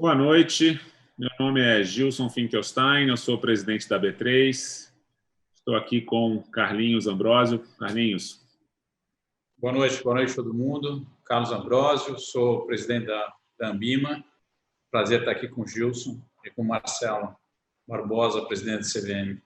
Boa noite, meu nome é Gilson Finkelstein, eu sou presidente da B3. Estou aqui com Carlinhos Ambrósio. Carlinhos. Boa noite todo mundo. Carlos Ambrósio, sou presidente da Ambima. Prazer estar aqui com o Gilson e com o Marcelo Barbosa, presidente da CVM.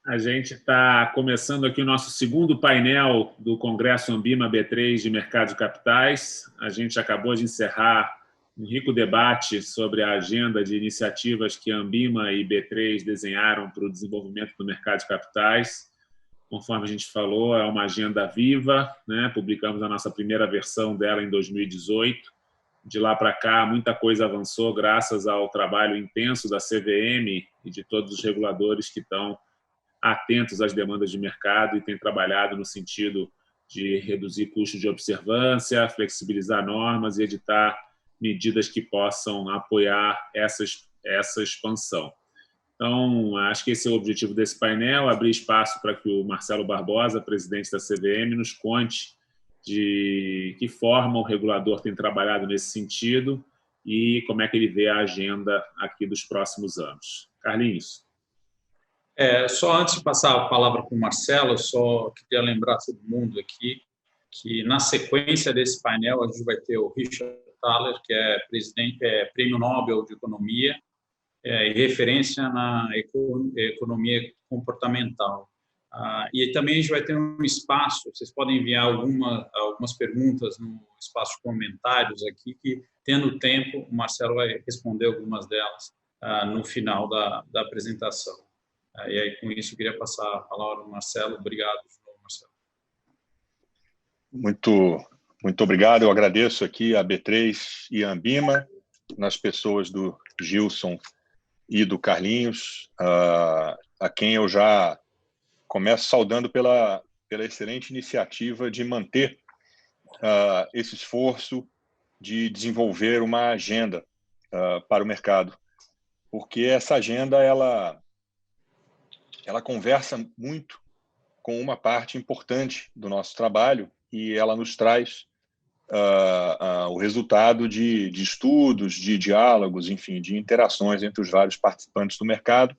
A gente está começando aqui o nosso segundo painel do Congresso Ambima B3 de Mercado de Capitais. A gente acabou de encerrar um rico debate sobre a agenda de iniciativas que a Ambima e B3 desenharam para o desenvolvimento do mercado de capitais. Conforme a gente falou, é uma agenda viva, né? Publicamos a nossa primeira versão dela em 2018. De lá para cá, muita coisa avançou graças ao trabalho intenso da CVM e de todos os reguladores que estão atentos às demandas de mercado e têm trabalhado no sentido de reduzir custos de observância, flexibilizar normas e editar medidas que possam apoiar essa expansão. Então, acho que esse é o objetivo desse painel, abrir espaço para que o Marcelo Barbosa, presidente da CVM, nos conte de que forma o regulador tem trabalhado nesse sentido e como é que ele vê a agenda aqui dos próximos anos. Carlinhos. Só antes de passar a palavra para o Marcelo, só queria lembrar todo mundo aqui que, na sequência desse painel, a gente vai ter o Richard Thaler, que é Prêmio Nobel de Economia e referência na economia comportamental. E também a gente vai ter um espaço, vocês podem enviar algumas perguntas no espaço de comentários aqui, que, tendo tempo, o Marcelo vai responder algumas delas no final da apresentação. E aí, com isso, eu queria passar a palavra ao Marcelo. Obrigado, Marcelo. Muito obrigado. Eu agradeço aqui a B3 e a Ambima, nas pessoas do Gilson e do Carlinhos, a quem eu já começo saudando pela excelente iniciativa de manter esse esforço de desenvolver uma agenda para o mercado, porque essa agenda ela conversa muito com uma parte importante do nosso trabalho e ela nos traz o resultado de estudos, de diálogos, enfim, de interações entre os vários participantes do mercado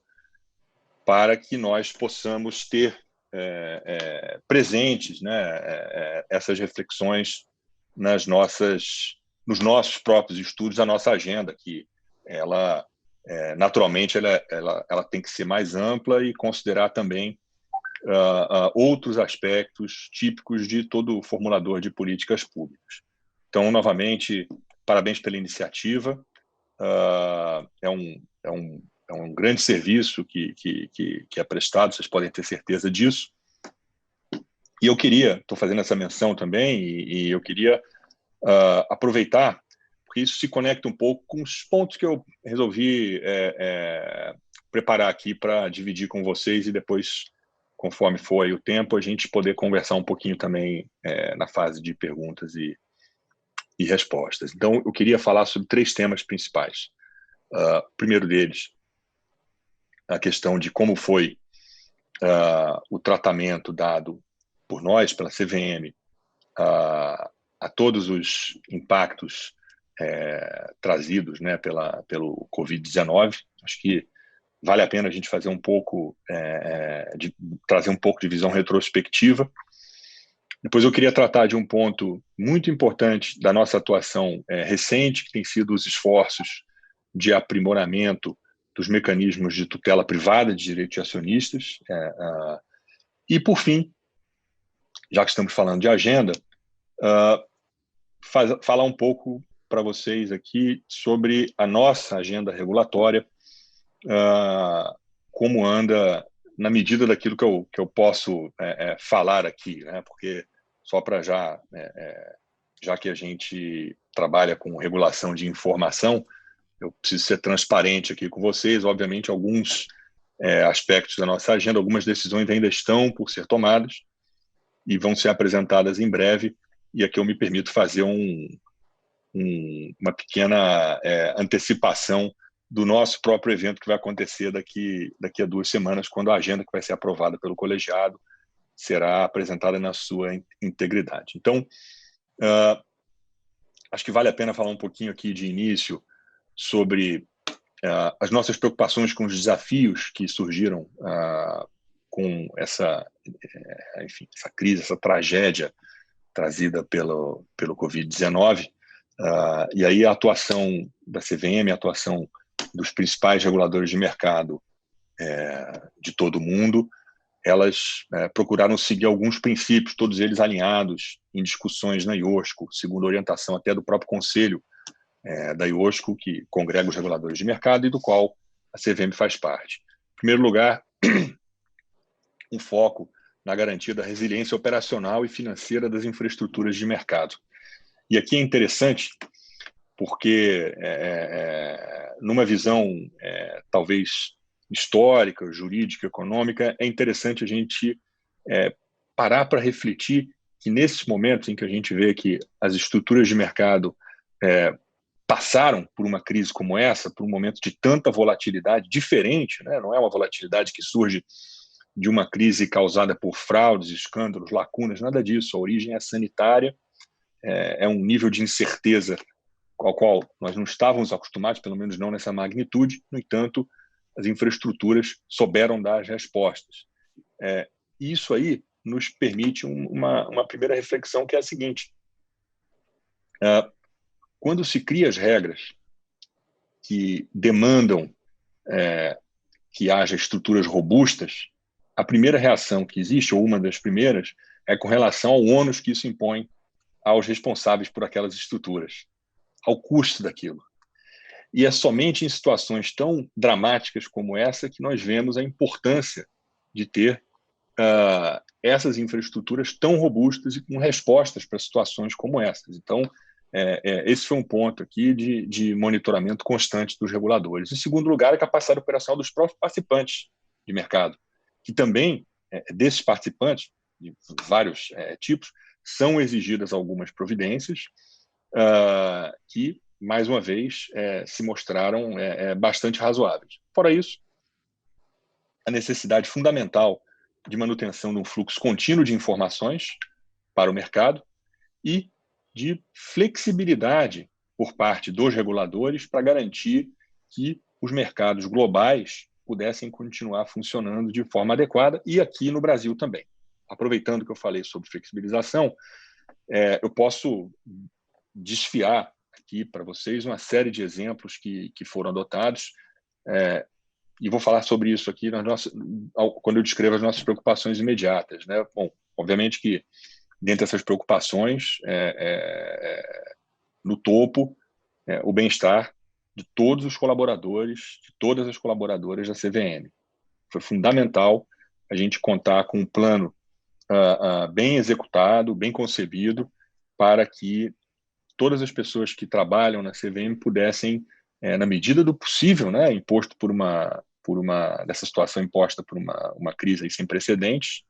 para que nós possamos ter presentes, né, essas reflexões nos nossos próprios estudos, a nossa agenda, que ela naturalmente ela tem que ser mais ampla e considerar também outros aspectos típicos de todo formulador de políticas públicas. Então, novamente, parabéns pela iniciativa. É um grande serviço que é prestado, vocês podem ter certeza disso. E eu estou fazendo essa menção também, e eu queria aproveitar, porque isso se conecta um pouco com os pontos que eu resolvi preparar aqui para dividir com vocês e depois, conforme for aí o tempo, a gente poder conversar um pouquinho também na fase de perguntas e respostas. Então, eu queria falar sobre 3 temas principais. O primeiro deles, a questão de como foi o tratamento dado por nós, pela CVM, a todos os impactos trazidos, né, pelo Covid-19. Acho que vale a pena a gente fazer trazer um pouco de visão retrospectiva. Depois eu queria tratar de um ponto muito importante da nossa atuação recente, que tem sido os esforços de aprimoramento dos mecanismos de tutela privada de direitos de acionistas. E, por fim, já que estamos falando de agenda, falar um pouco para vocês aqui sobre a nossa agenda regulatória, como anda na medida daquilo que eu posso falar aqui, né? Porque só para já que a gente trabalha com regulação de informação, eu preciso ser transparente aqui com vocês. Obviamente, alguns aspectos da nossa agenda, algumas decisões ainda estão por ser tomadas e vão ser apresentadas em breve, e aqui eu me permito fazer uma pequena antecipação do nosso próprio evento que vai acontecer daqui a 2 semanas, quando a agenda que vai ser aprovada pelo colegiado será apresentada na sua integridade. Então, acho que vale a pena falar um pouquinho aqui de início sobre as nossas preocupações com os desafios que surgiram com essa crise, essa tragédia trazida pelo Covid-19. E aí a atuação da CVM, a atuação dos principais reguladores de mercado de todo o mundo, elas procuraram seguir alguns princípios, todos eles alinhados em discussões na IOSCO, segundo orientação até do próprio Conselho da IOSCO, que congrega os reguladores de mercado e do qual a CVM faz parte. Em primeiro lugar, um foco na garantia da resiliência operacional e financeira das infraestruturas de mercado. E aqui é interessante porque, numa visão talvez histórica, jurídica, econômica, é interessante a gente parar para refletir que nesses momentos em que a gente vê que as estruturas de mercado passaram por uma crise como essa, por um momento de tanta volatilidade diferente, né? Não é uma volatilidade que surge de uma crise causada por fraudes, escândalos, lacunas, nada disso. A origem é sanitária, é um nível de incerteza ao qual nós não estávamos acostumados, pelo menos não nessa magnitude. No entanto, as infraestruturas souberam dar as respostas. E isso aí nos permite uma primeira reflexão, que é a seguinte. Quando se cria as regras que demandam que haja estruturas robustas, a primeira reação que existe, ou uma das primeiras, é com relação ao ônus que isso impõe aos responsáveis por aquelas estruturas, ao custo daquilo. E é somente em situações tão dramáticas como essa que nós vemos a importância de ter essas infraestruturas tão robustas e com respostas para situações como essas. Então, esse foi um ponto aqui de monitoramento constante dos reguladores. Em segundo lugar, a capacidade operacional dos próprios participantes de mercado, que também, desses participantes, de vários tipos, são exigidas algumas providências que, mais uma vez, se mostraram bastante razoáveis. Fora isso, a necessidade fundamental de manutenção de um fluxo contínuo de informações para o mercado e de flexibilidade por parte dos reguladores para garantir que os mercados globais pudessem continuar funcionando de forma adequada, e aqui no Brasil também. Aproveitando que eu falei sobre flexibilização, eu posso desfiar aqui para vocês uma série de exemplos que foram adotados, e vou falar sobre isso aqui quando eu descrevo as nossas preocupações imediatas, né? Bom, obviamente que dentre essas preocupações, no topo, o bem-estar de todos os colaboradores, de todas as colaboradoras da CVM. Foi fundamental a gente contar com um plano bem executado, bem concebido, para que todas as pessoas que trabalham na CVM pudessem, na medida do possível, né, imposto dessa situação imposta por uma crise aí sem precedentes,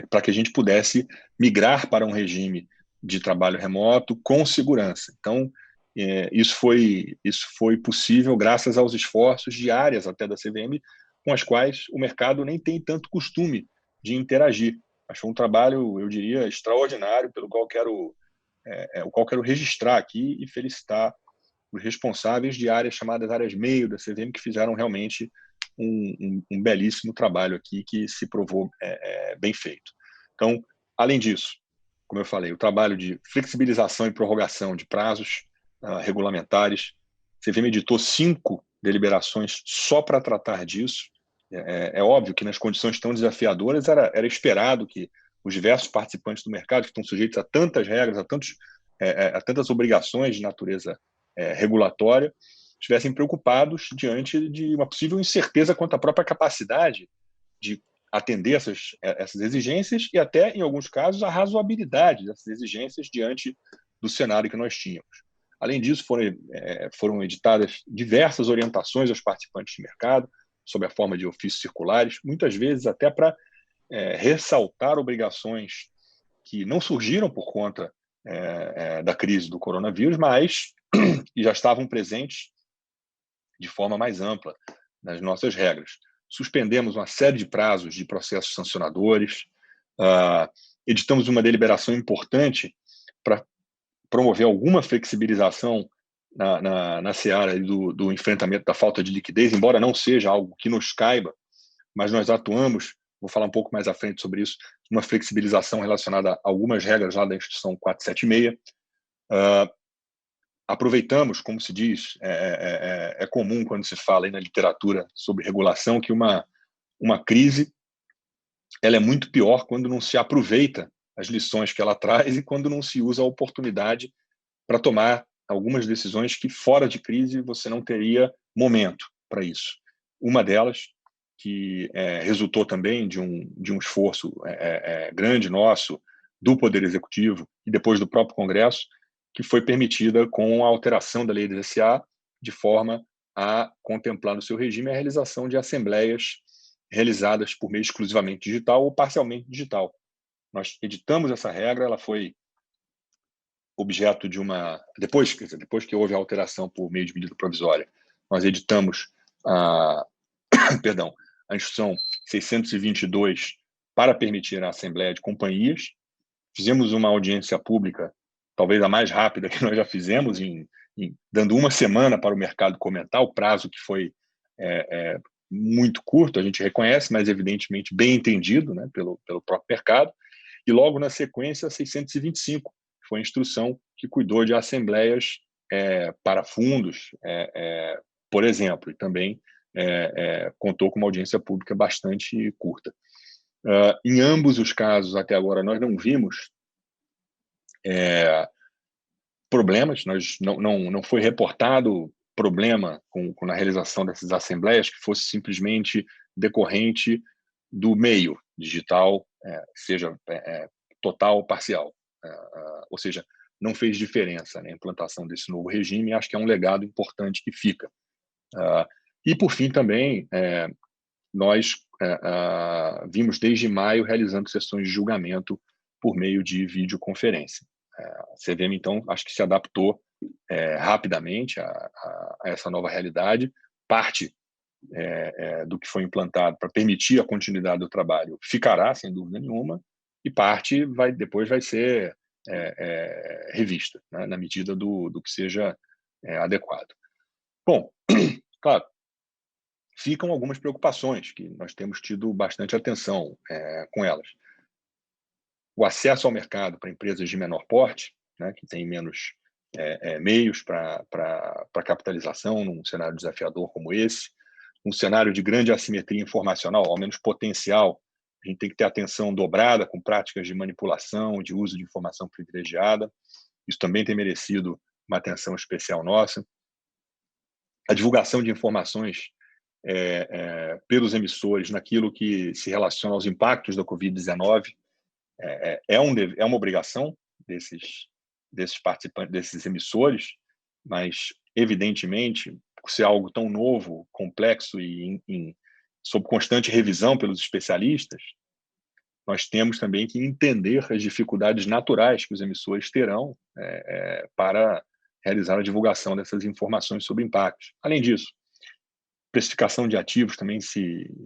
para que a gente pudesse migrar para um regime de trabalho remoto com segurança. Então, isso foi possível graças aos esforços de áreas até da CVM, com as quais o mercado nem tem tanto costume de interagir. Mas foi um trabalho, eu diria, extraordinário, pelo qual quero registrar aqui e felicitar os responsáveis de áreas chamadas áreas meio da CVM, que fizeram realmente um belíssimo trabalho aqui, que se provou bem feito. Então, além disso, como eu falei, o trabalho de flexibilização e prorrogação de prazos regulamentares. A CVM editou 5 deliberações só para tratar disso. É óbvio que nas condições tão desafiadoras era esperado que os diversos participantes do mercado, que estão sujeitos a tantas regras, a tantas obrigações de natureza regulatória, estivessem preocupados diante de uma possível incerteza quanto à própria capacidade de atender essas exigências e até, em alguns casos, a razoabilidade dessas exigências diante do cenário que nós tínhamos. Além disso, foram editadas diversas orientações aos participantes de mercado, sob a forma de ofícios circulares, muitas vezes até para ressaltar obrigações que não surgiram por conta da crise do coronavírus, mas já estavam presentes de forma mais ampla nas nossas regras. Suspendemos uma série de prazos de processos sancionadores, editamos uma deliberação importante para promover alguma flexibilização na seara aí do enfrentamento da falta de liquidez, embora não seja algo que nos caiba, mas nós atuamos, vou falar um pouco mais à frente sobre isso, uma flexibilização relacionada a algumas regras lá da Instrução 476. Aproveitamos, como se diz, é comum quando se fala aí na literatura sobre regulação, que uma crise ela é muito pior quando não se aproveita as lições que ela traz e quando não se usa a oportunidade para tomar algumas decisões que, fora de crise, você não teria momento para isso. Uma delas, que resultou também de um esforço grande nosso, do Poder Executivo e depois do próprio Congresso, que foi permitida com a alteração da lei das SA, de forma a contemplar no seu regime a realização de assembleias realizadas por meio exclusivamente digital ou parcialmente digital. Nós editamos essa regra, ela foi objeto de uma... Depois que houve a alteração por meio de medida provisória, nós editamos a Instrução 622 para permitir a Assembleia de Companhias. Fizemos uma audiência pública, talvez a mais rápida que nós já fizemos, dando uma semana para o mercado comentar, o prazo que foi muito curto, a gente reconhece, mas evidentemente bem entendido, né, pelo próprio mercado. E logo na sequência, a 625, que foi a instrução que cuidou de assembleias para fundos, por exemplo, e também contou com uma audiência pública bastante curta. Em ambos os casos, até agora, nós não vimos problemas, não foi reportado problema na realização dessas assembleias que fosse simplesmente decorrente do meio digital, seja total ou parcial. Ou seja, não fez diferença na implantação desse novo regime, e acho que é um legado importante que fica. E, por fim, também, nós vimos desde maio realizando sessões de julgamento por meio de videoconferência. A CVM, então, acho que se adaptou rapidamente a essa nova realidade. Parte do que foi implantado para permitir a continuidade do trabalho ficará, sem dúvida nenhuma, e parte depois vai ser revista, né, na medida do que seja adequado. Bom, claro, ficam algumas preocupações que nós temos tido bastante atenção com elas. O acesso ao mercado para empresas de menor porte, né, que têm menos meios para capitalização num cenário desafiador como esse, um cenário de grande assimetria informacional, ao menos potencial, a gente tem que ter atenção dobrada com práticas de manipulação, de uso de informação privilegiada. Isso também tem merecido uma atenção especial nossa. A divulgação de informações pelos emissores naquilo que se relaciona aos impactos da Covid-19 é uma obrigação desses participantes, desses emissores, mas, evidentemente, por ser algo tão novo, complexo e sob constante revisão pelos especialistas, nós temos também que entender as dificuldades naturais que os emissores terão para realizar a divulgação dessas informações sobre impactos. Além disso, precificação de ativos também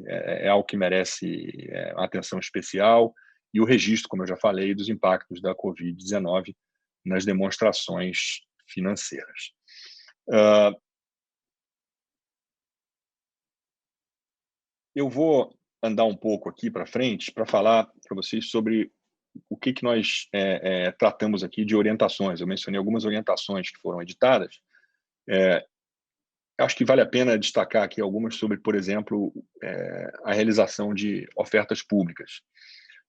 é algo que merece atenção especial, e o registro, como eu já falei, dos impactos da Covid-19 nas demonstrações financeiras. Eu vou andar um pouco aqui para frente para falar para vocês sobre o que nós tratamos aqui de orientações. Eu mencionei algumas orientações que foram editadas. Acho que vale a pena destacar aqui algumas sobre, por exemplo, a realização de ofertas públicas.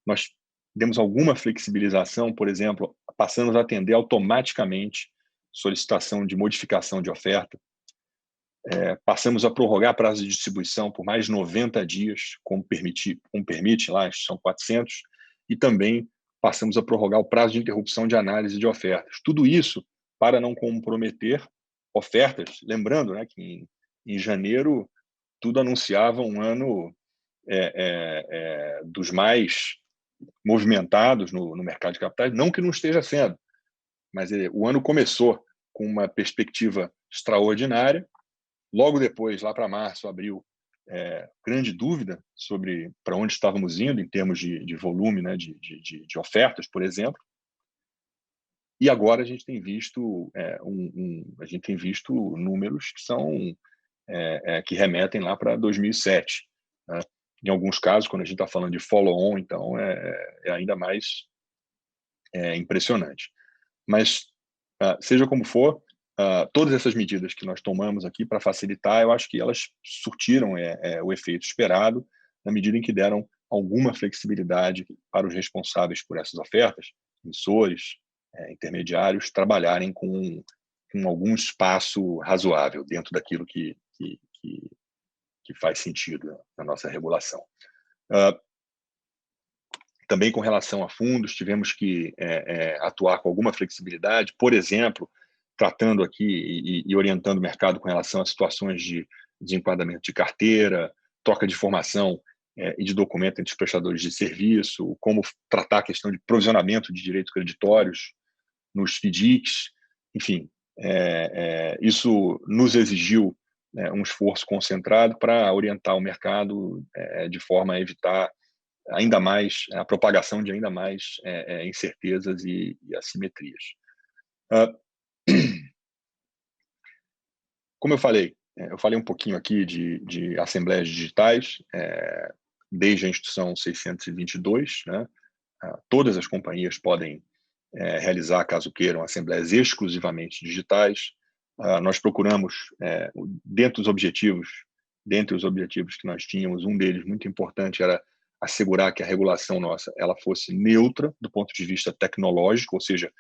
Nós demos alguma flexibilização, por exemplo, passamos a atender automaticamente solicitação de modificação de oferta. Passamos a prorrogar prazo de distribuição por mais 90 dias, como permite lá a Instrução 400, e também passamos a prorrogar o prazo de interrupção de análise de ofertas. Tudo isso para não comprometer ofertas, lembrando, né, que em janeiro tudo anunciava um ano dos mais movimentados no mercado de capitais, não que não esteja sendo, mas o ano começou com uma perspectiva extraordinária. Logo depois, lá para março, abril, grande dúvida sobre para onde estávamos indo em termos de volume, né, de ofertas, por exemplo. E agora a gente tem visto números que são que remetem lá para 2007. Né? Em alguns casos, quando a gente está falando de follow-on, então é ainda mais impressionante. Mas, seja como for, todas essas medidas que nós tomamos aqui para facilitar, eu acho que elas surtiram o efeito esperado, na medida em que deram alguma flexibilidade para os responsáveis por essas ofertas, emissores, intermediários, trabalharem com algum espaço razoável dentro daquilo que faz sentido na nossa regulação. Também com relação a fundos, tivemos que atuar com alguma flexibilidade, por exemplo, tratando aqui e orientando o mercado com relação a situações de desenquadramento de carteira, troca de informação e de documento entre os prestadores de serviço, como tratar a questão de provisionamento de direitos creditórios nos FDICs, enfim, isso nos exigiu um esforço concentrado para orientar o mercado de forma a evitar ainda mais a propagação de ainda mais incertezas e assimetrias. Como eu falei um pouquinho aqui de assembleias digitais, desde a Instrução 622, né? Todas as companhias podem realizar, caso queiram, assembleias exclusivamente digitais. Nós procuramos, dentre os objetivos que nós tínhamos, um deles muito importante era assegurar que a regulação nossa ela fosse neutra do ponto de vista tecnológico, ou seja,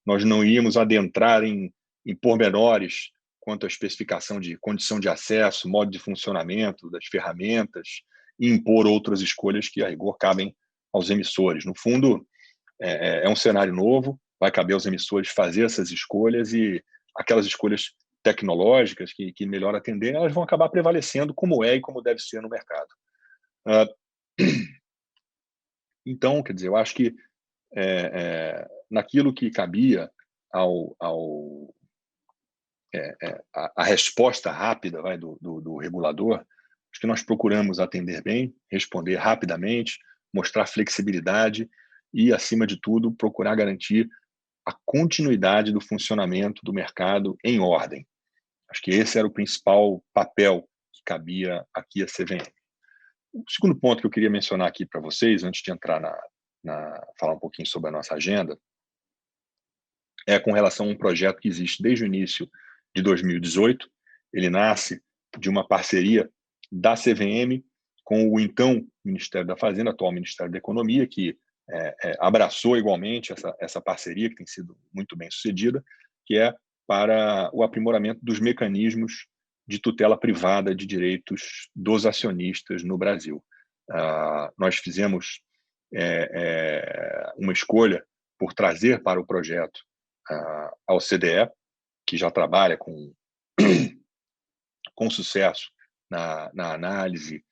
nós não íamos adentrar em pormenores quanto à especificação de condição de acesso, modo de funcionamento das ferramentas e impor outras escolhas que, a rigor, cabem aos emissores. No fundo, é um cenário novo, vai caber aos emissores fazer essas escolhas e aquelas escolhas tecnológicas que melhor atender, elas vão acabar prevalecendo como é e como deve ser no mercado. Então, quer dizer, eu acho que naquilo que cabia a resposta rápida do regulador, acho que nós procuramos atender bem, responder rapidamente, mostrar flexibilidade e, acima de tudo, procurar garantir a continuidade do funcionamento do mercado em ordem. Acho que esse era o principal papel que cabia aqui à CVM. O segundo ponto que eu queria mencionar aqui para vocês, antes de entrar falar um pouquinho sobre a nossa agenda, é com relação a um projeto que existe desde o início de 2018. Ele nasce de uma parceria da CVM com o então Ministério da Fazenda, atual Ministério da Economia, que abraçou igualmente essa parceria, que tem sido muito bem sucedida, que é para o aprimoramento dos mecanismos de tutela privada de direitos dos acionistas no Brasil. Nós fizemos uma escolha por trazer para o projeto a OCDE, que já trabalha com sucesso na análise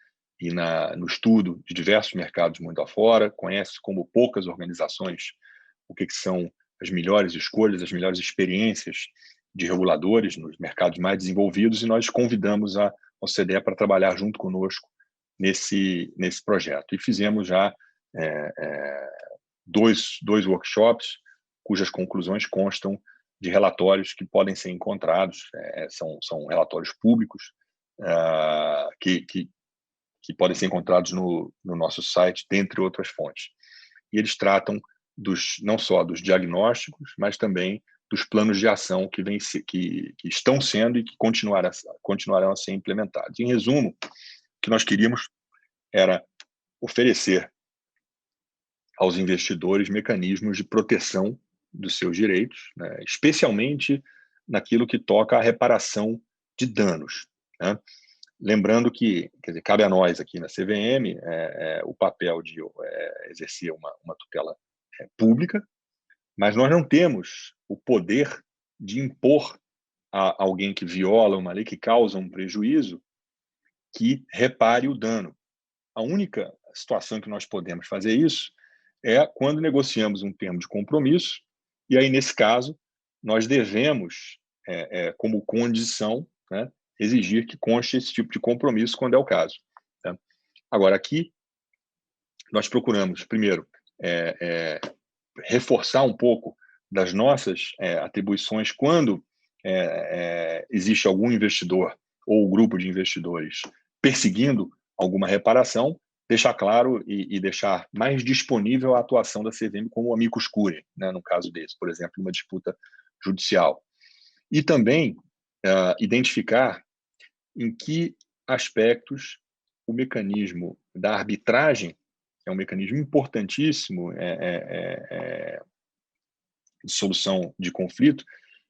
e no estudo de diversos mercados mundo afora, conhece como poucas organizações o que são as melhores escolhas, as melhores experiências de reguladores nos mercados mais desenvolvidos, e nós convidamos a OCDE para trabalhar junto conosco nesse projeto. E fizemos já dois workshops, cujas conclusões constam de relatórios que podem ser encontrados, são relatórios públicos que podem ser encontrados no nosso site, dentre outras fontes. E eles tratam não só dos diagnósticos, mas também dos planos de ação que estão sendo e que continuarão a ser implementados. Em resumo, o que nós queríamos era oferecer aos investidores mecanismos de proteção dos seus direitos, né, especialmente naquilo que toca à reparação de danos, né? Lembrando que, quer dizer, cabe a nós aqui na CVM o papel de exercer uma tutela pública, mas nós não temos o poder de impor a alguém que viola uma lei, que causa um prejuízo, que repare o dano. A única situação que nós podemos fazer isso é quando negociamos um termo de compromisso, e aí, nesse caso, nós devemos, como condição, né, exigir que conste esse tipo de compromisso quando é o caso. Tá? Agora, aqui, nós procuramos, primeiro, reforçar um pouco das nossas atribuições quando existe algum investidor ou grupo de investidores perseguindo alguma reparação, deixar claro e deixar mais disponível a atuação da CVM como amicus curiae, né, no caso desse, por exemplo, uma disputa judicial. E também identificar em que aspectos o mecanismo da arbitragem, que é um mecanismo importantíssimo de solução de conflito,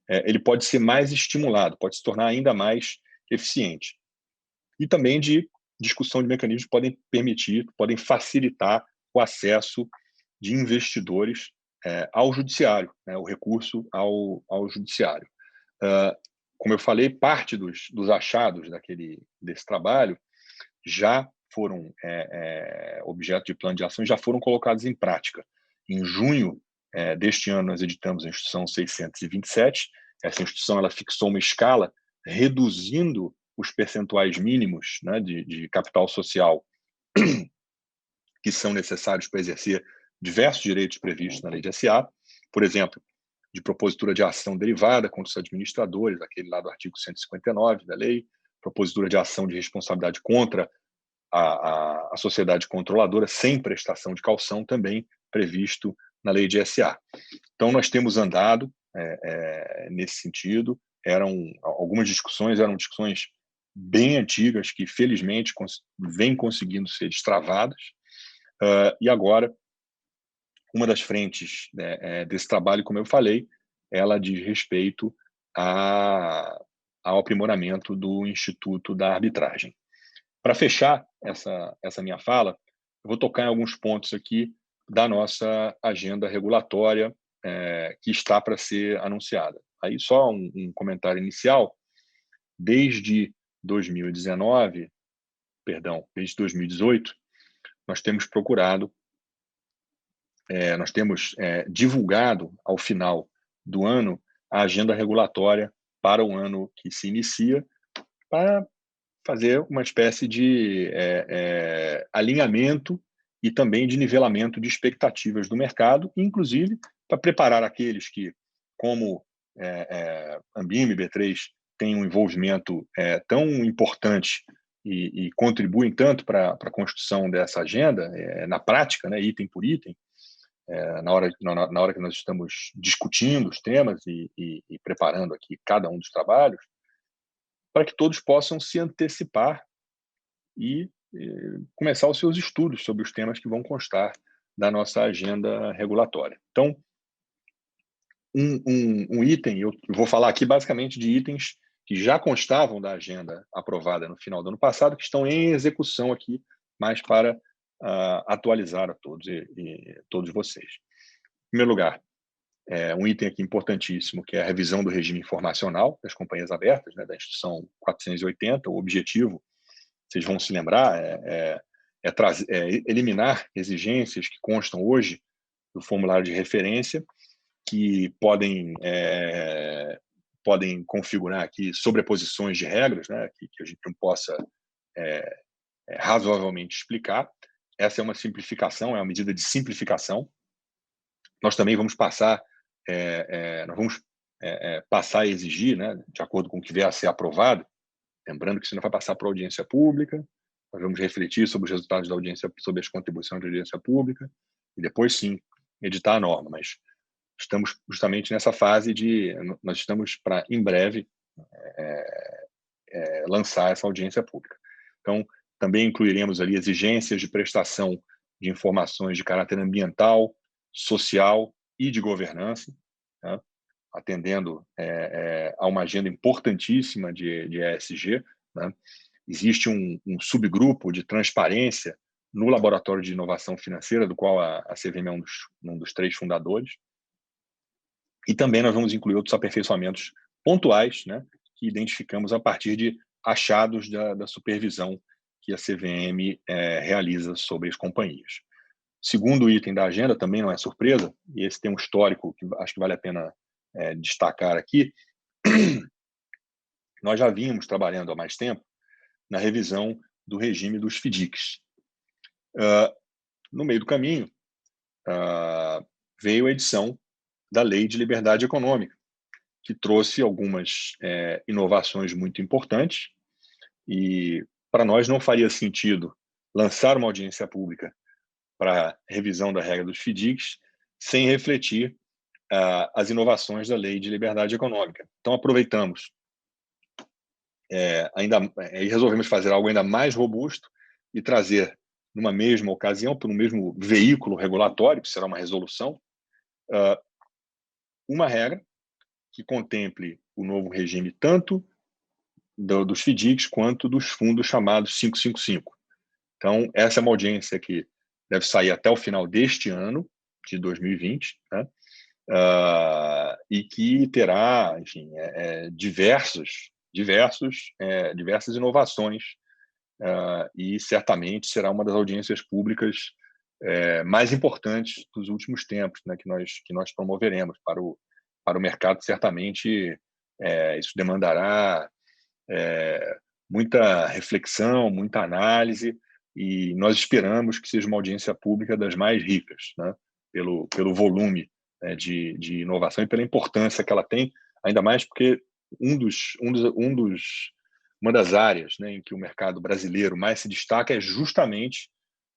ele pode ser mais estimulado, pode se tornar ainda mais eficiente. E também de discussão de mecanismos que podem permitir, podem facilitar o acesso de investidores ao judiciário, né, o recurso ao judiciário. Como eu falei, parte dos achados desse trabalho já foram objeto de plano de ação e já foram colocados em prática. Em junho deste ano, nós editamos a Instrução 627. Essa instrução ela fixou uma escala reduzindo os percentuais mínimos, né, de capital social que são necessários para exercer diversos direitos previstos na lei de SA, por exemplo, de propositura de ação derivada contra os administradores, aquele lá do artigo 159 da lei, propositura de ação de responsabilidade contra a sociedade controladora sem prestação de caução, também previsto na lei de SA. Então, nós temos andado nesse sentido. Algumas discussões eram discussões bem antigas que, felizmente, vêm conseguindo ser destravadas. E agora, uma das frentes desse trabalho, como eu falei, ela diz respeito ao aprimoramento do Instituto da Arbitragem. Para fechar essa minha fala, eu vou tocar em alguns pontos aqui da nossa agenda regulatória que está para ser anunciada. Aí só um comentário inicial. Desde 2018, nós temos divulgado ao final do ano a agenda regulatória para o ano que se inicia, para fazer uma espécie de alinhamento e também de nivelamento de expectativas do mercado, inclusive para preparar aqueles que, como Anbima e B3, têm um envolvimento tão importante e contribuem tanto para a construção dessa agenda, na prática, né, item por item, na hora que nós estamos discutindo os temas e preparando aqui cada um dos trabalhos, para que todos possam se antecipar e começar os seus estudos sobre os temas que vão constar da nossa agenda regulatória. Então, um item, eu vou falar aqui basicamente de itens que já constavam da agenda aprovada no final do ano passado, que estão em execução aqui, mas para atualizar a todos todos vocês. Em primeiro lugar, um item aqui importantíssimo, que é a revisão do regime informacional das companhias abertas, né, da Instrução 480. O objetivo, vocês vão se lembrar, eliminar exigências que constam hoje do formulário de referência, que podem configurar aqui sobreposições de regras, né, que a gente não possa razoavelmente explicar. Essa é uma simplificação, é uma medida de simplificação. Nós também vamos passar a exigir, né, de acordo com o que vier a ser aprovado, lembrando que isso não vai passar para a audiência pública, nós vamos refletir sobre os resultados da audiência, sobre as contribuições da audiência pública, e depois, sim, editar a norma. Mas estamos justamente nessa fase nós estamos para, em breve, lançar essa audiência pública. Então, também incluiremos ali exigências de prestação de informações de caráter ambiental, social e de governança, né, atendendo a uma agenda importantíssima de ESG. Né. Existe um subgrupo de transparência no Laboratório de Inovação Financeira, do qual a CVM é um dos 3 fundadores. E também nós vamos incluir outros aperfeiçoamentos pontuais, né, que identificamos a partir de achados da supervisão que a CVM realiza sobre as companhias. Segundo item da agenda, também não é surpresa, e esse tem um histórico que acho que vale a pena destacar aqui. Nós já vínhamos trabalhando há mais tempo na revisão do regime dos FDICs. No meio do caminho, veio a edição da Lei de Liberdade Econômica, que trouxe algumas inovações muito importantes, e para nós não faria sentido lançar uma audiência pública para revisão da regra dos FDICs sem refletir as inovações da Lei de Liberdade Econômica. Então, aproveitamos e resolvemos fazer algo ainda mais robusto e trazer, numa mesma ocasião, por um mesmo veículo regulatório, que será uma resolução, uma regra que contemple o novo regime tanto dos FDICs quanto dos fundos chamados 555. Então, essa é uma audiência que deve sair até o final deste ano, de 2020, né? E que terá, enfim, diversas inovações, e certamente será uma das audiências públicas mais importantes dos últimos tempos, né, que nós promoveremos para o mercado. Certamente isso demandará muita reflexão, muita análise, e nós esperamos que seja uma audiência pública das mais ricas, né, pelo volume de inovação e pela importância que ela tem, ainda mais porque uma das áreas, né, em que o mercado brasileiro mais se destaca é justamente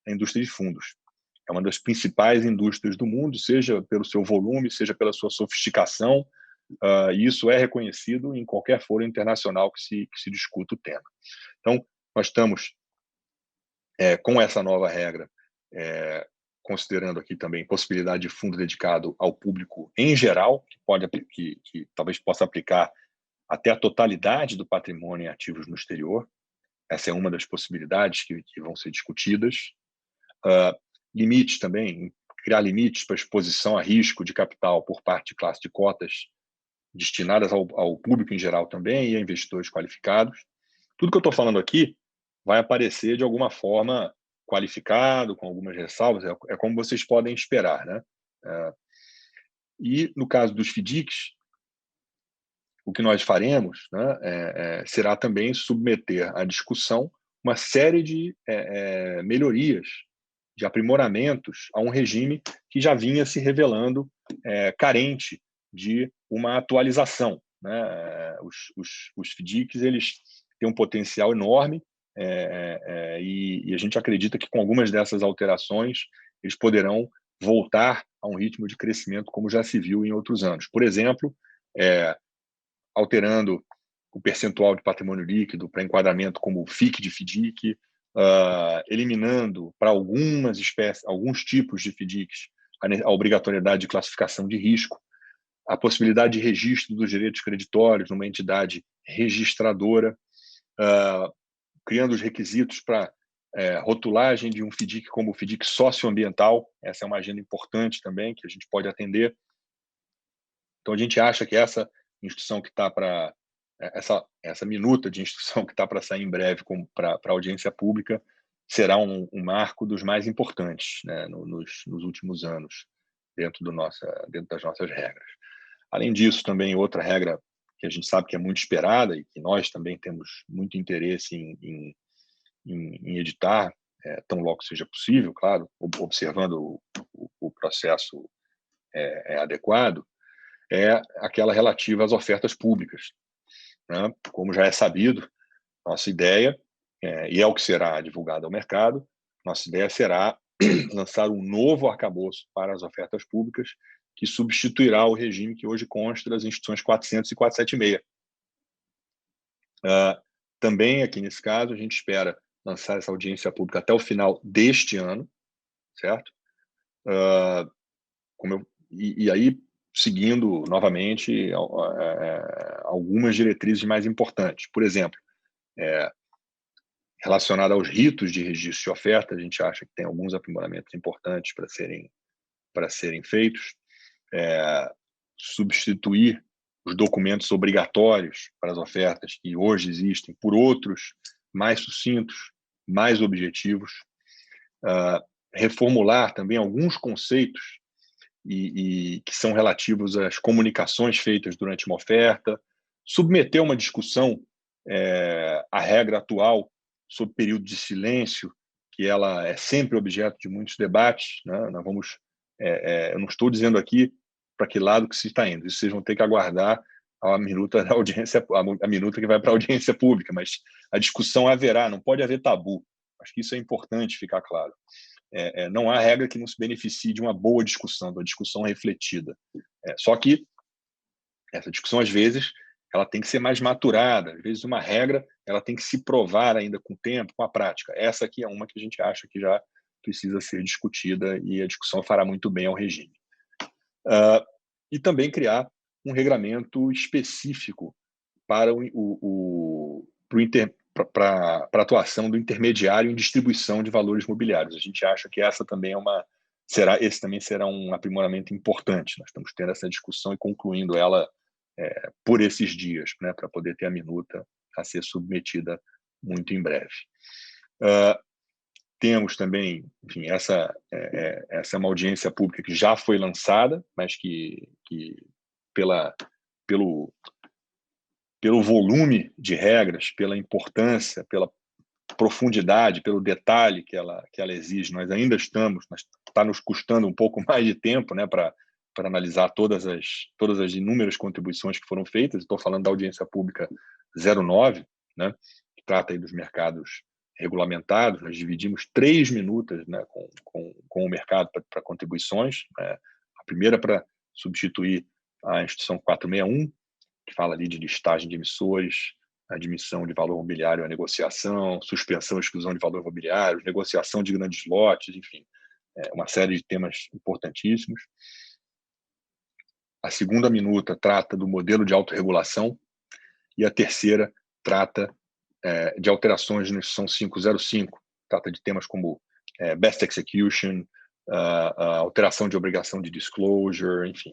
a indústria de fundos. É uma das principais indústrias do mundo, seja pelo seu volume, seja pela sua sofisticação, e isso é reconhecido em qualquer fórum internacional que se discuta o tema. Então, nós estamos com essa nova regra, considerando aqui também possibilidade de fundo dedicado ao público em geral, que talvez possa aplicar até a totalidade do patrimônio em ativos no exterior. Essa é uma das possibilidades que vão ser discutidas. Limites também, criar limites para exposição a risco de capital por parte de classe de cotas destinadas ao público em geral também e a investidores qualificados. Tudo que eu estou falando aqui vai aparecer de alguma forma qualificado, com algumas ressalvas, é como vocês podem esperar, né? E no caso dos FDICs, o que nós faremos, né, será também submeter à discussão uma série de melhorias, de aprimoramentos a um regime que já vinha se revelando carente de uma atualização, né? Os FDICs, eles têm um potencial enorme, e a gente acredita que com algumas dessas alterações eles poderão voltar a um ritmo de crescimento como já se viu em outros anos. Por exemplo, alterando o percentual de patrimônio líquido para enquadramento como FIC de FDIC, eliminando para algumas espécies, alguns tipos de FDICs, a obrigatoriedade de classificação de risco, a possibilidade de registro dos direitos creditórios numa entidade registradora, criando os requisitos para rotulagem de um FDIC como FDIC socioambiental. Essa é uma agenda importante também, que a gente pode atender. Então, a gente acha que essa instrução que está para essa minuta de instrução que está para sair em breve para a audiência pública será um marco dos mais importantes, né, nos últimos anos dentro das nossas regras. Além disso, também outra regra que a gente sabe que é muito esperada e que nós também temos muito interesse em editar, tão logo seja possível, claro, observando o processo adequado, é aquela relativa às ofertas públicas, né? Como já é sabido, nossa ideia, e é o que será divulgado ao mercado, nossa ideia será lançar um novo arcabouço para as ofertas públicas que substituirá o regime que hoje consta das instituições 400 e 476. Também, aqui nesse caso, a gente espera lançar essa audiência pública até o final deste ano, certo? E aí, seguindo novamente algumas diretrizes mais importantes. Por exemplo, relacionada aos ritos de registro de oferta, a gente acha que tem alguns aprimoramentos importantes para serem feitos. Substituir os documentos obrigatórios para as ofertas que hoje existem por outros mais sucintos, mais objetivos. Reformular também alguns conceitos e que são relativos às comunicações feitas durante uma oferta, submeter uma discussão à regra atual sobre período de silêncio, que ela é sempre objeto de muitos debates, né? Eu não estou dizendo aqui para que lado que se está indo. Isso vocês vão ter que aguardar a minuta da audiência, a minuta que vai para a audiência pública, mas a discussão haverá, não pode haver tabu. Acho que isso é importante ficar claro. Não há regra que não se beneficie de uma boa discussão, de uma discussão refletida. Só que essa discussão, às vezes, ela tem que ser mais maturada. Às vezes, uma regra ela tem que se provar ainda com o tempo, com a prática. Essa aqui é uma que a gente acha que já precisa ser discutida e a discussão fará muito bem ao regime. E também criar um regramento específico para a atuação do intermediário em distribuição de valores imobiliários. A gente acha que esse também será um aprimoramento importante. Nós estamos tendo essa discussão e concluindo ela por esses dias, né, para poder ter a minuta a ser submetida muito em breve. Temos também, enfim, essa é uma audiência pública que já foi lançada, mas que pelo volume de regras, pela importância, pela profundidade, pelo detalhe que ela exige, nós ainda está nos custando um pouco mais de tempo, né, para analisar todas as inúmeras contribuições que foram feitas. Estou falando da audiência pública 09, né, que trata aí dos mercados regulamentados. Nós dividimos 3 minutas, né, com o mercado para contribuições. A primeira para substituir a Instituição 461, que fala ali de listagem de emissores, admissão de valor mobiliário à negociação, suspensão e exclusão de valor mobiliário, negociação de grandes lotes, enfim, uma série de temas importantíssimos. A segunda minuta trata do modelo de autorregulação e a terceira trata de alterações na Instituição 505, trata de temas como best execution, alteração de obrigação de disclosure, enfim,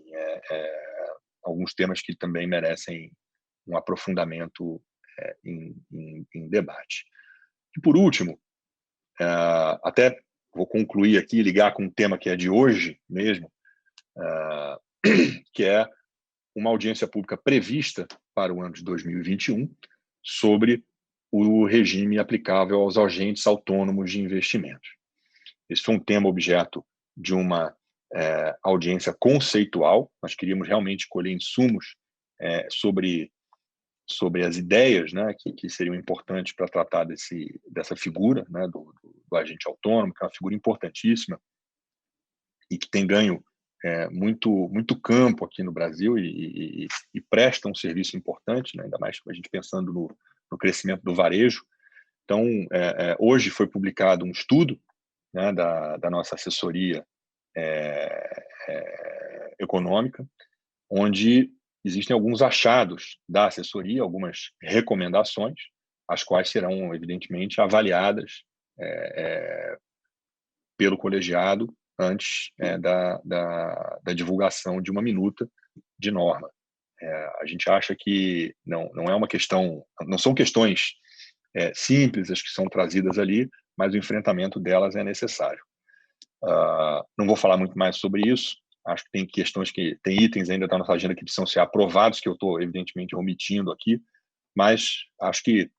alguns temas que também merecem um aprofundamento em debate. E, por último, até vou concluir aqui, ligar com um tema que é de hoje mesmo, que é uma audiência pública prevista para o ano de 2021 sobre o regime aplicável aos agentes autônomos de investimentos. Esse foi um tema objeto de uma audiência conceitual. Nós queríamos realmente colher insumos sobre as ideias, né, que seriam importantes para tratar dessa figura, né, do agente autônomo, que é uma figura importantíssima e que tem ganho muito campo aqui no Brasil e presta um serviço importante, né, ainda mais a gente pensando no crescimento do varejo. Então, hoje foi publicado um estudo, né, da nossa assessoria econômica, onde existem alguns achados da assessoria, algumas recomendações, as quais serão, evidentemente, avaliadas pelo colegiado antes da divulgação de uma minuta de norma. A gente acha que não é uma questão, não são questões simples as que são trazidas ali, mas o enfrentamento delas é necessário. Não vou falar muito mais sobre isso. Acho que tem questões tem itens ainda da nossa agenda que precisam ser aprovados, que eu estou, evidentemente, omitindo aqui, mas acho que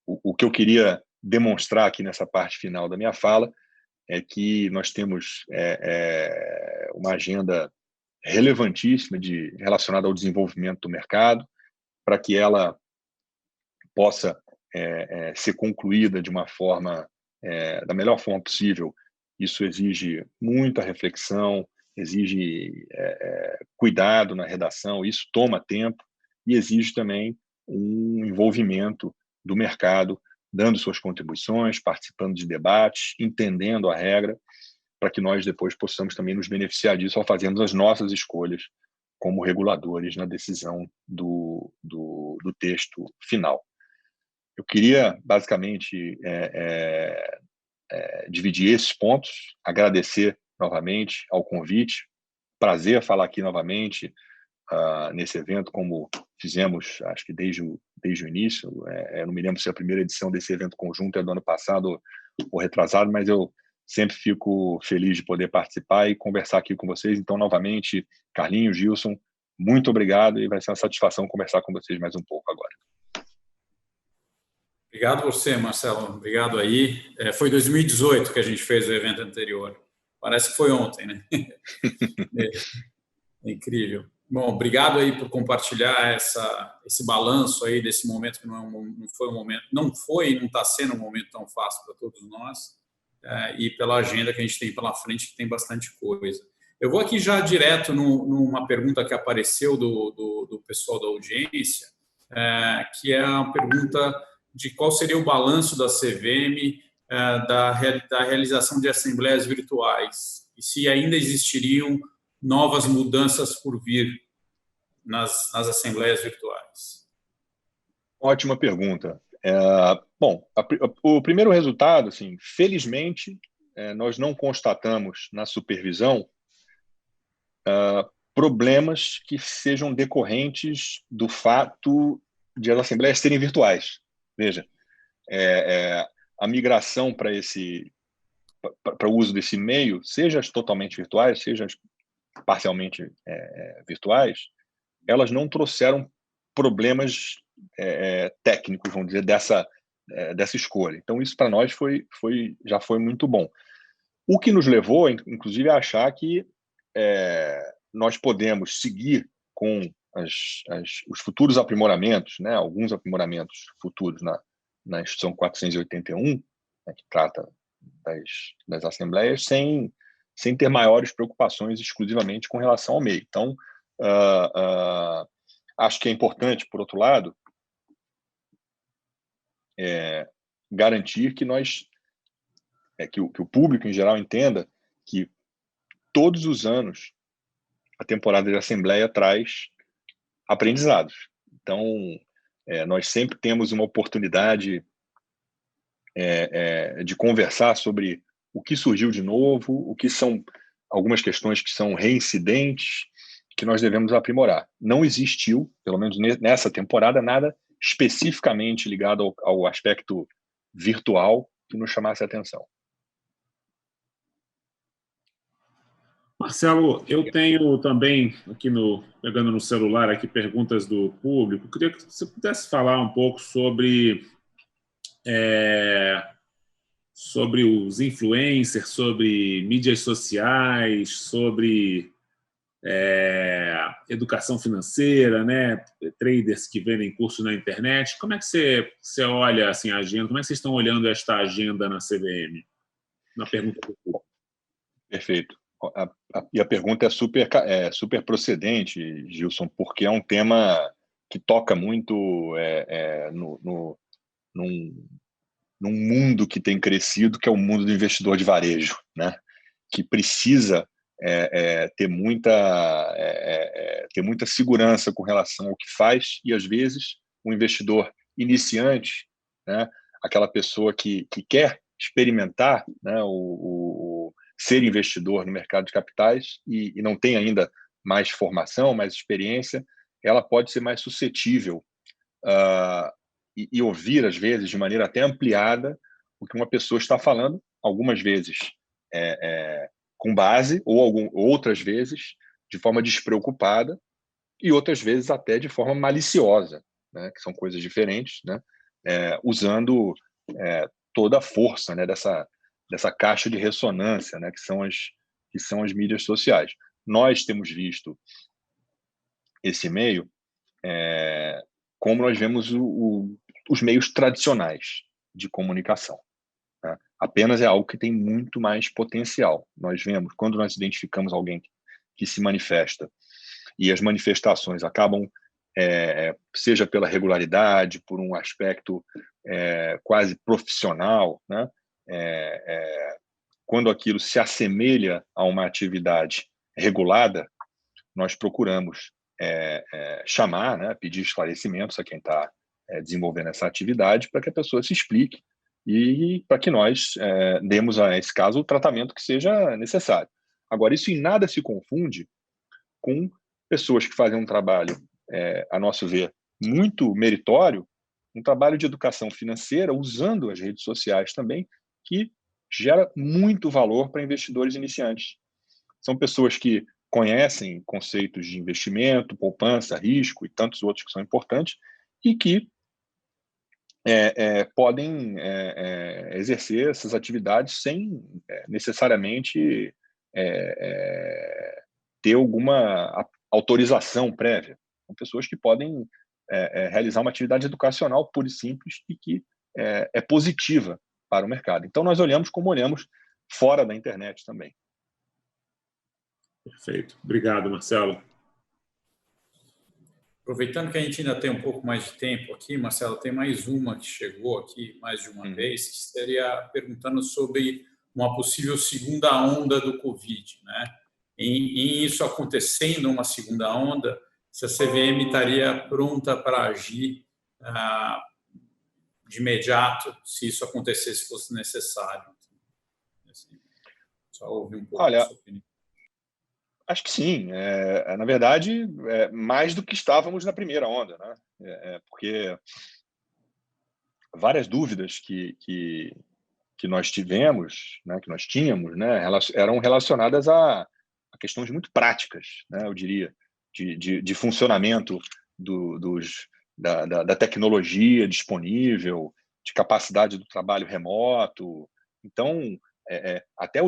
o que eu queria demonstrar aqui nessa parte final da minha fala é que nós temos uma agenda relevantíssima relacionada ao desenvolvimento do mercado, para que ela possa ser concluída de uma forma, da melhor forma possível. Isso exige muita reflexão, exige cuidado na redação, isso toma tempo e exige também um envolvimento do mercado, dando suas contribuições, participando de debates, entendendo a regra, para que nós depois possamos também nos beneficiar disso ao fazermos as nossas escolhas como reguladores na decisão do texto final. Eu queria, basicamente, dividir esses pontos, agradecer novamente ao convite, prazer falar aqui novamente nesse evento, como fizemos, acho que desde o início. Eu não me lembro se a primeira edição desse evento conjunto é do ano passado ou retrasado, mas eu sempre fico feliz de poder participar e conversar aqui com vocês. Então, novamente, Carlinhos, Gilson, muito obrigado e vai ser uma satisfação conversar com vocês mais um pouco agora. Obrigado a você, Marcelo. Obrigado aí. Foi 2018 que a gente fez o evento anterior. Parece que foi ontem, né? Incrível. Bom, obrigado aí por compartilhar esse balanço aí desse momento que não foi um momento, não foi e não está sendo um momento tão fácil para todos nós, e pela agenda que a gente tem pela frente, que tem bastante coisa. Eu vou aqui já direto numa pergunta que apareceu do pessoal da audiência, que é a pergunta de qual seria o balanço da CVM da realização de assembleias virtuais e se ainda existiriam novas mudanças por vir nas assembleias virtuais. Ótima pergunta. Bom, o primeiro resultado, assim, felizmente, nós não constatamos na supervisão problemas que sejam decorrentes do fato de as assembleias serem virtuais. Veja, a migração para o uso desse meio, seja as totalmente virtuais, seja as parcialmente virtuais, elas não trouxeram problemas técnicos, vamos dizer, dessa escolha. Então, isso para nós já foi muito bom. O que nos levou, inclusive, a achar que nós podemos seguir com os futuros aprimoramentos, né, alguns aprimoramentos futuros na Instituição 481, né, que trata das assembleias, sem ter maiores preocupações exclusivamente com relação ao meio. Então, acho que é importante, por outro lado, garantir que que o público em geral entenda que todos os anos a temporada de assembleia traz aprendizados. Então, nós sempre temos uma oportunidade de conversar sobre o que surgiu de novo, o que são algumas questões que são reincidentes, que nós devemos aprimorar. Não existiu, pelo menos nessa temporada, nada especificamente ligado ao aspecto virtual que nos chamasse a atenção. Marcelo, eu tenho também, pegando no celular aqui, perguntas do público. Queria que você pudesse falar um pouco sobre os influencers, sobre mídias sociais, sobre educação financeira, né? Traders que vendem cursos na internet. Como é que você olha assim, a agenda? Como é que vocês estão olhando esta agenda na CVM? Uma pergunta do público. Perfeito. E a pergunta é super procedente, Gilson, porque é um tema que toca muito num mundo que tem crescido, que é o mundo do investidor de varejo, né? Que precisa ter muita segurança com relação ao que faz, e às vezes um investidor iniciante, né? Aquela pessoa que quer experimentar, né? o ser investidor no mercado de capitais e não tem ainda mais formação, mais experiência, ela pode ser mais suscetível e ouvir, às vezes, de maneira até ampliada, o que uma pessoa está falando, algumas vezes com base, ou outras vezes de forma despreocupada, e outras vezes até de forma maliciosa, né, que são coisas diferentes, né, usando toda a força, né, dessa caixa de ressonância, né, que são as mídias sociais. Nós temos visto esse meio como nós vemos os meios tradicionais de comunicação. Né? Apenas é algo que tem muito mais potencial. Nós vemos, quando nós identificamos alguém que se manifesta, e as manifestações acabam, seja pela regularidade, por um aspecto quase profissional, né? Quando aquilo se assemelha a uma atividade regulada, nós procuramos chamar, né, pedir esclarecimentos a quem está desenvolvendo essa atividade para que a pessoa se explique e para que nós demos a esse caso o tratamento que seja necessário. Agora, isso em nada se confunde com pessoas que fazem um trabalho, a nosso ver, muito meritório, um trabalho de educação financeira, usando as redes sociais também, que gera muito valor para investidores iniciantes. São pessoas que conhecem conceitos de investimento, poupança, risco e tantos outros que são importantes e que podem exercer essas atividades sem necessariamente ter alguma autorização prévia. São pessoas que podem realizar uma atividade educacional pura e simples e que é positiva para o mercado. Então, nós olhamos como olhamos fora da internet também. Perfeito. Obrigado, Marcelo. Aproveitando que a gente ainda tem um pouco mais de tempo aqui, Marcelo, tem mais uma que chegou aqui mais de uma vez, que seria perguntando sobre uma possível segunda onda do Covid, né? Em isso acontecendo, uma segunda onda, se a CVM estaria pronta para agir de imediato, se isso acontecesse, fosse necessário. Assim, só ouvir um pouco da sua opinião. Acho que sim. Na verdade, mais do que estávamos na primeira onda, né? Porque várias dúvidas que nós tivemos, né, que nós tínhamos, né, eram relacionadas a questões muito práticas, né, eu diria, de funcionamento da tecnologia disponível, de capacidade do trabalho remoto. Então, até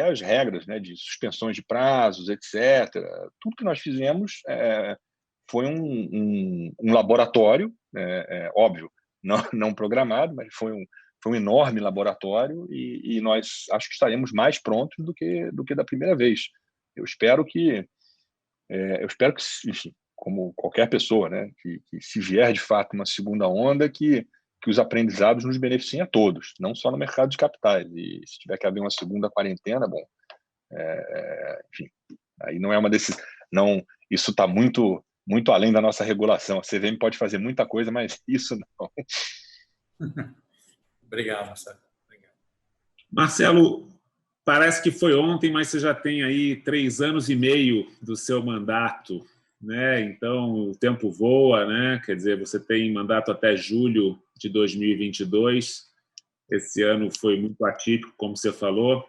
as regras, né, de suspensões de prazos, etc. Tudo que nós fizemos foi um laboratório, óbvio, não programado, mas foi um enorme laboratório e nós acho que estaremos mais prontos do que da primeira vez. Eu espero que, enfim, como qualquer pessoa, né, que se vier de fato uma segunda onda, que os aprendizados nos beneficiem a todos, não só no mercado de capitais. E se tiver que haver uma segunda quarentena, bom, enfim, aí não é uma decisão. Não, isso está muito além da nossa regulação. A CVM pode fazer muita coisa, mas isso não. Obrigado, Marcelo. Marcelo, parece que foi ontem, mas você já tem aí 3 anos e meio do seu mandato, né? Então, o tempo voa, né? Quer dizer, você tem mandato até julho de 2022. Esse ano foi muito atípico, como você falou.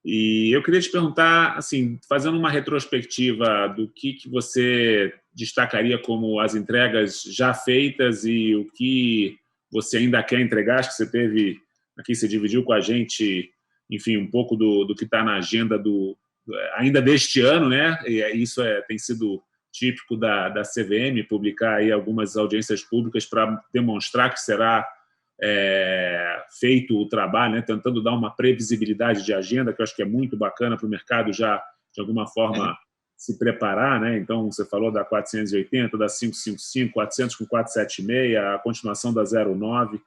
E eu queria te perguntar, assim, fazendo uma retrospectiva do que você destacaria como as entregas já feitas e o que você ainda quer entregar. Acho que você teve aqui, você dividiu com a gente, enfim, um pouco do que está na agenda ainda deste ano, né? E isso tem sido típico da CVM, publicar aí algumas audiências públicas para demonstrar que será feito o trabalho, né? Tentando dar uma previsibilidade de agenda, que eu acho que é muito bacana para o mercado já, de alguma forma, se preparar, né? Então, você falou da 480, da 555, 400 com 476, a continuação da 09.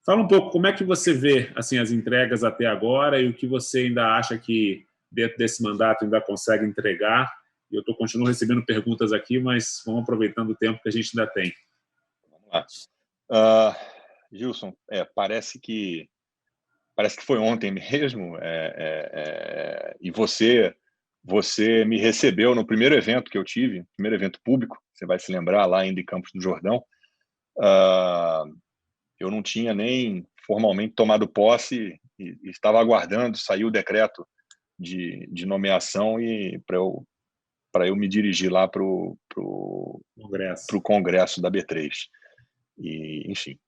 Fala um pouco como é que você vê assim, as entregas até agora e o que você ainda acha que, dentro desse mandato, ainda consegue entregar. Eu continuo recebendo perguntas aqui, mas vamos aproveitando o tempo que a gente ainda tem. Vamos lá. Gilson, parece que foi ontem mesmo, e você me recebeu no primeiro evento que eu tive, primeiro evento público, você vai se lembrar, lá ainda em Campos do Jordão. Eu não tinha nem formalmente tomado posse e estava aguardando, saiu o decreto de nomeação e para eu me dirigir lá para o Congresso da B3. E, enfim,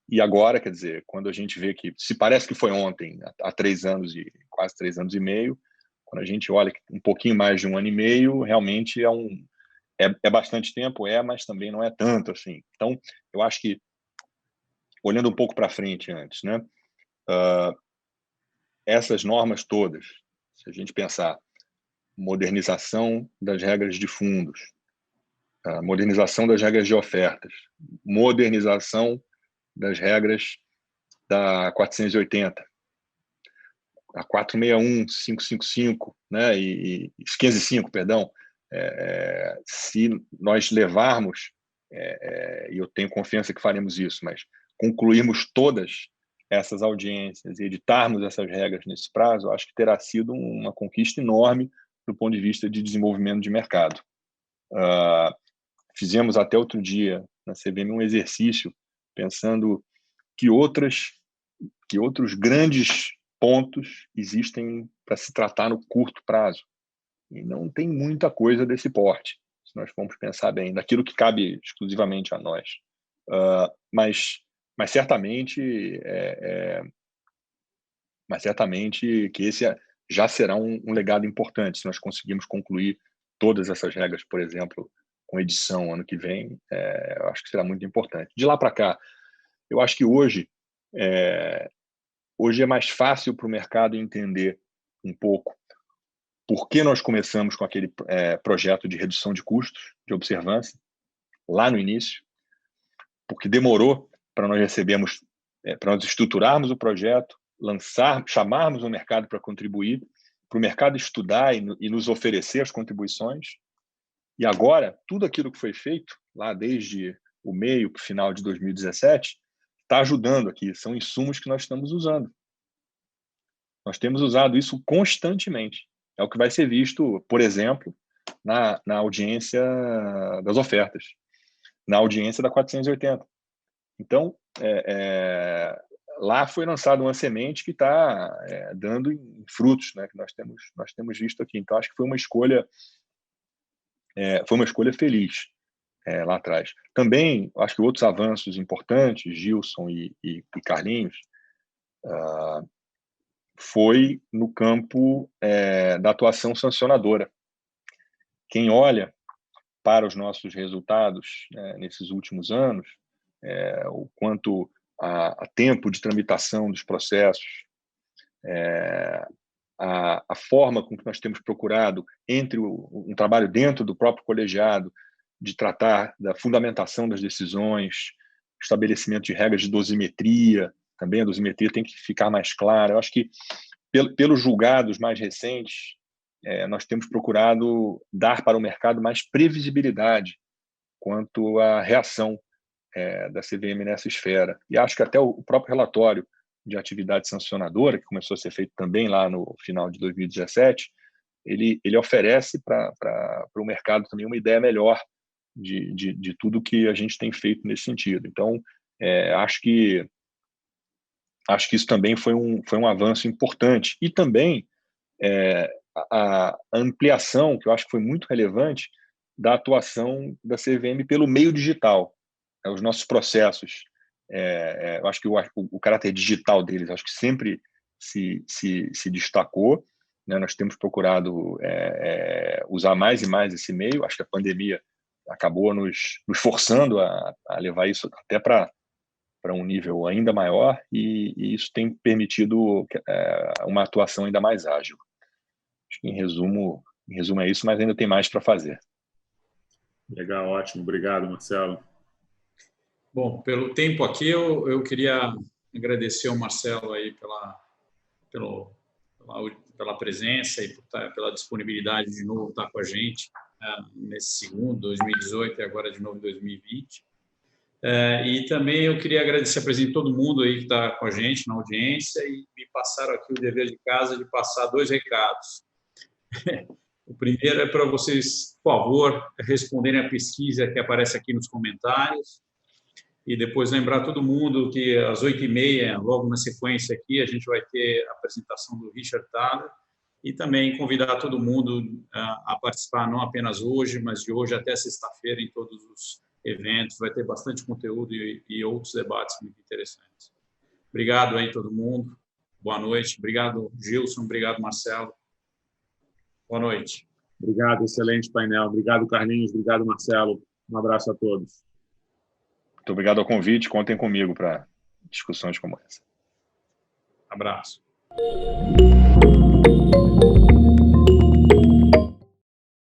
e agora, quer dizer, quando a gente vê que se parece que foi ontem, há 3 anos e quase 3 anos e meio, quando a gente olha que um pouquinho mais de 1 ano e meio, realmente é bastante tempo, mas também não é tanto assim. Então, eu acho que, olhando um pouco para frente antes, né, essas normas todas, se a gente pensar modernização das regras de fundos, modernização das regras de ofertas, modernização das regras da 480, a 461, 555, né, e 505, perdão, se nós levarmos, e eu tenho confiança que faremos isso, mas concluirmos todas essas audiências e editarmos essas regras nesse prazo, eu acho que terá sido uma conquista enorme do ponto de vista de desenvolvimento de mercado. Fizemos até outro dia na CVM um exercício pensando que outros grandes pontos existem para se tratar no curto prazo. E não tem muita coisa desse porte, se nós formos pensar bem, daquilo que cabe exclusivamente a nós. Mas certamente que já será um legado importante. Se nós conseguirmos concluir todas essas regras, por exemplo, com edição ano que vem, eu acho que será muito importante. De lá para cá, eu acho que hoje é mais fácil para o mercado entender um pouco por que nós começamos com aquele projeto de redução de custos, de observância, lá no início, porque demorou para nós recebermos, para nós estruturarmos o projeto, chamarmos o mercado para contribuir, para o mercado estudar e nos oferecer as contribuições. E agora, tudo aquilo que foi feito, lá desde o meio para o final de 2017, está ajudando aqui, são insumos que nós estamos usando. Nós temos usado isso constantemente. É o que vai ser visto, por exemplo, na audiência das ofertas, na audiência da 480. Então, lá foi lançada uma semente que está dando frutos, né, que nós temos visto aqui. Então, acho que foi uma escolha feliz lá atrás. Também, acho que outros avanços importantes, Gilson e Carlinhos, foi no campo da atuação sancionadora. Quem olha para os nossos resultados nesses últimos anos, o quanto a tempo de tramitação dos processos, a forma com que nós temos procurado, entre um trabalho dentro do próprio colegiado, de tratar da fundamentação das decisões, estabelecimento de regras de dosimetria, também a dosimetria tem que ficar mais clara. Eu acho que, pelos julgados mais recentes, nós temos procurado dar para o mercado mais previsibilidade quanto à reação da CVM nessa esfera. E acho que até o próprio relatório de atividade sancionadora, que começou a ser feito também lá no final de 2017, ele oferece para o mercado também uma ideia melhor de tudo que a gente tem feito nesse sentido. Então, acho que isso também foi um avanço importante. E também a ampliação, que eu acho que foi muito relevante, da atuação da CVM pelo meio digital. Os nossos processos, eu acho que o caráter digital deles, acho que sempre se destacou, né? Nós temos procurado usar mais e mais esse meio. Acho que a pandemia acabou nos forçando a levar isso até para um nível ainda maior, e isso tem permitido uma atuação ainda mais ágil. Acho que, em resumo é isso, mas ainda tem mais para fazer. Legal, ótimo. Obrigado, Marcelo. Bom, pelo tempo aqui, eu queria agradecer ao Marcelo aí pela presença e pela disponibilidade de novo estar com a gente nesse segundo, 2018 e agora de novo 2020. E também eu queria agradecer a presença de todo mundo aí que está com a gente na audiência, e me passaram aqui o dever de casa de passar 2 recados. O primeiro é para vocês, por favor, responderem a pesquisa que aparece aqui nos comentários, e depois lembrar todo mundo que às 8h30, logo na sequência aqui, a gente vai ter a apresentação do Richard Thaler, e também convidar todo mundo a participar, não apenas hoje, mas de hoje até sexta-feira, em todos os eventos. Vai ter bastante conteúdo e outros debates muito interessantes. Obrigado aí todo mundo. Boa noite. Obrigado, Gilson. Obrigado, Marcelo. Boa noite. Obrigado, excelente painel. Obrigado, Carlinhos. Obrigado, Marcelo. Um abraço a todos. Muito obrigado ao convite. Contem comigo para discussões como essa. Abraço.